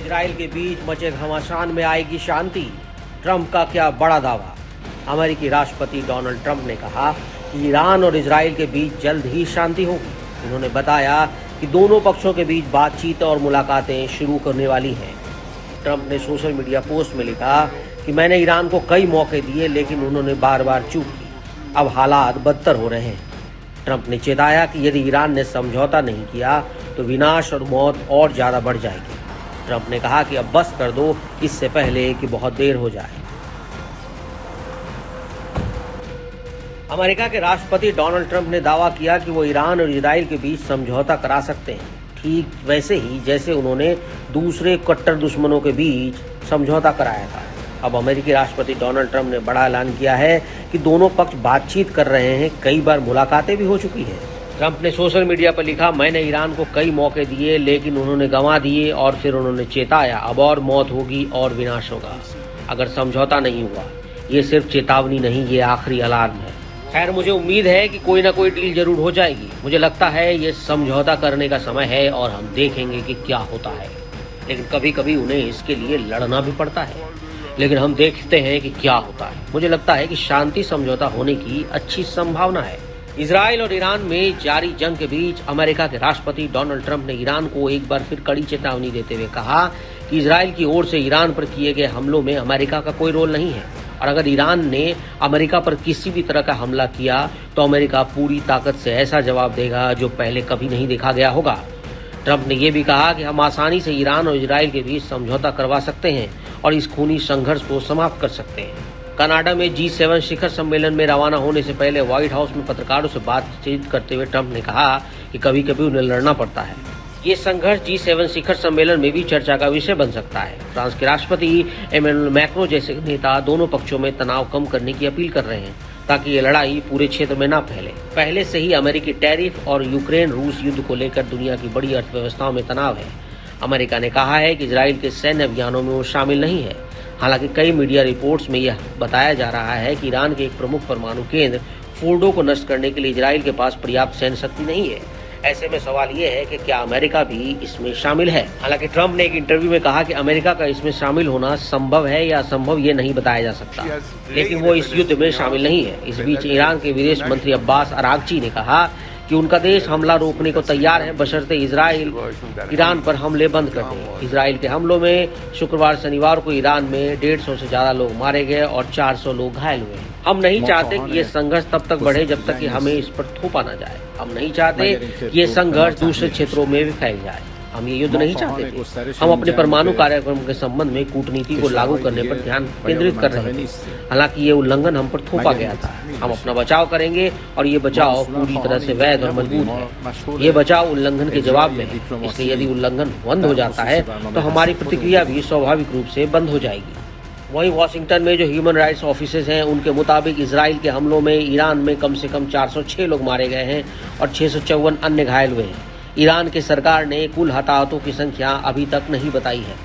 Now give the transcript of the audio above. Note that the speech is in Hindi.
इजराइल के बीच मचे घमासान में आएगी शांति, ट्रंप का क्या बड़ा दावा। अमेरिकी राष्ट्रपति डोनाल्ड ट्रंप ने कहा कि ईरान और इजराइल के बीच जल्द ही शांति होगी। उन्होंने बताया कि दोनों पक्षों के बीच बातचीत और मुलाकातें शुरू करने वाली हैं। ट्रंप ने सोशल मीडिया पोस्ट में लिखा कि मैंने ईरान को कई मौके दिए, लेकिन उन्होंने बार बार चूक की। अब हालात बदतर हो रहे हैं। ट्रंप ने चेताया कि यदि ईरान ने समझौता नहीं किया तो विनाश और मौत और ज्यादा बढ़ जाएगी। ट्रंप ने कहा कि अब बस कर दो, इससे पहले कि बहुत देर हो जाए। अमेरिका के राष्ट्रपति डोनाल्ड ट्रंप ने दावा किया कि वो ईरान और इजराइल के बीच समझौता करा सकते हैं, ठीक वैसे ही जैसे उन्होंने दूसरे कट्टर दुश्मनों के बीच समझौता कराया था। अब अमेरिकी राष्ट्रपति डोनाल्ड ट्रंप ने बड़ा ऐलान किया है कि दोनों पक्ष बातचीत कर रहे हैं, कई बार मुलाकातें भी हो चुकी हैं। ट्रंप ने सोशल मीडिया पर लिखा, मैंने ईरान को कई मौके दिए, लेकिन उन्होंने गंवा दिए, और फिर उन्होंने चेताया अब और मौत होगी और विनाश होगा अगर समझौता नहीं हुआ। ये सिर्फ चेतावनी नहीं, ये आखिरी अलार्म है। खैर, मुझे उम्मीद है कि कोई ना कोई डील जरूर हो जाएगी। मुझे लगता है ये समझौता करने का समय है और हम देखेंगे कि क्या होता है, लेकिन कभी कभी उन्हें इसके लिए लड़ना भी पड़ता है। लेकिन हम देखते हैं कि क्या होता है। मुझे लगता है कि शांति समझौता होने की अच्छी संभावना है। इजराइल और ईरान में जारी जंग के बीच अमेरिका के राष्ट्रपति डोनाल्ड ट्रंप ने ईरान को एक बार फिर कड़ी चेतावनी देते हुए कहा कि इजराइल की ओर से ईरान पर किए गए हमलों में अमेरिका का कोई रोल नहीं है, और अगर ईरान ने अमेरिका पर किसी भी तरह का हमला किया तो अमेरिका पूरी ताकत से ऐसा जवाब देगा जो पहले कभी नहीं देखा गया होगा। ट्रंप ने यह भी कहा कि हम आसानी से ईरान और इजराइल के बीच समझौता करवा सकते हैं और इस खूनी संघर्ष को समाप्त कर सकते हैं। कनाडा में G7 शिखर सम्मेलन में रवाना होने से पहले व्हाइट हाउस में पत्रकारों से बातचीत करते हुए ट्रंप ने कहा कि कभी कभी उन्हें लड़ना पड़ता है। ये संघर्ष G7 शिखर सम्मेलन में भी चर्चा का विषय बन सकता है। फ्रांस के राष्ट्रपति इमैनुअल मैक्रों जैसे नेता दोनों पक्षों में तनाव कम करने की अपील कर रहे हैं ताकि ये लड़ाई पूरे क्षेत्र में न फैले। पहले से ही अमेरिकी टैरिफ और यूक्रेन रूस युद्ध को लेकर दुनिया की बड़ी अर्थव्यवस्थाओं में तनाव है। अमेरिका ने कहा है कि इजराइल के सैन्य अभियानों में वो शामिल नहीं है। हालांकि कई मीडिया रिपोर्ट्स में यह बताया जा रहा है कि ईरान के एक प्रमुख परमाणु केंद्र फोर्डो को नष्ट करने के लिए इजराइल के पास पर्याप्त सैन्य शक्ति नहीं है। ऐसे में सवाल ये है कि क्या अमेरिका भी इसमें शामिल है। हालांकि ट्रंप ने एक इंटरव्यू में कहा कि अमेरिका का इसमें शामिल होना संभव है या असंभव ये नहीं बताया जा सकता, लेकिन वो इस युद्ध में शामिल नहीं है। इस बीच ईरान के विदेश मंत्री अब्बास अरागची ने कहा कि उनका देश हमला रोकने को तैयार है, बशर्ते इजराइल ईरान पर हमले बंद कर दे। इजराइल के हमलों में शुक्रवार शनिवार को ईरान में 150 से ज्यादा लोग मारे गए और 400 लोग घायल हुए। हम नहीं चाहते कि ये संघर्ष तब तक बढ़े जब तक कि हमें इस पर थोपा न जाए। हम नहीं चाहते कि ये संघर्ष दूसरे क्षेत्रों में भी फैल जाए। हम ये युद्ध नहीं चाहते थे। हम अपने परमाणु कार्यक्रम के संबंध में कूटनीति को लागू करने पर ध्यान केंद्रित कर रहे थे। हालांकि ये उल्लंघन हम पर थोपा गया था। हम अपना बचाव करेंगे और ये बचाव पूरी तरह से वैध और मजबूत है। ये बचाव उल्लंघन के जवाब में है, इसलिए यदि उल्लंघन बंद हो जाता है तो हमारी प्रतिक्रिया भी स्वाभाविक रूप से बंद हो जाएगी। वहीं वाशिंगटन में जो ह्यूमन राइट्स ऑफिसर्स हैं, उनके मुताबिक इजराइल के हमलों में ईरान में कम से कम 406 लोग मारे गए हैं और 654 अन्य घायल हुए हैं। ईरान की सरकार ने कुल हताहतों की संख्या अभी तक नहीं बताई है।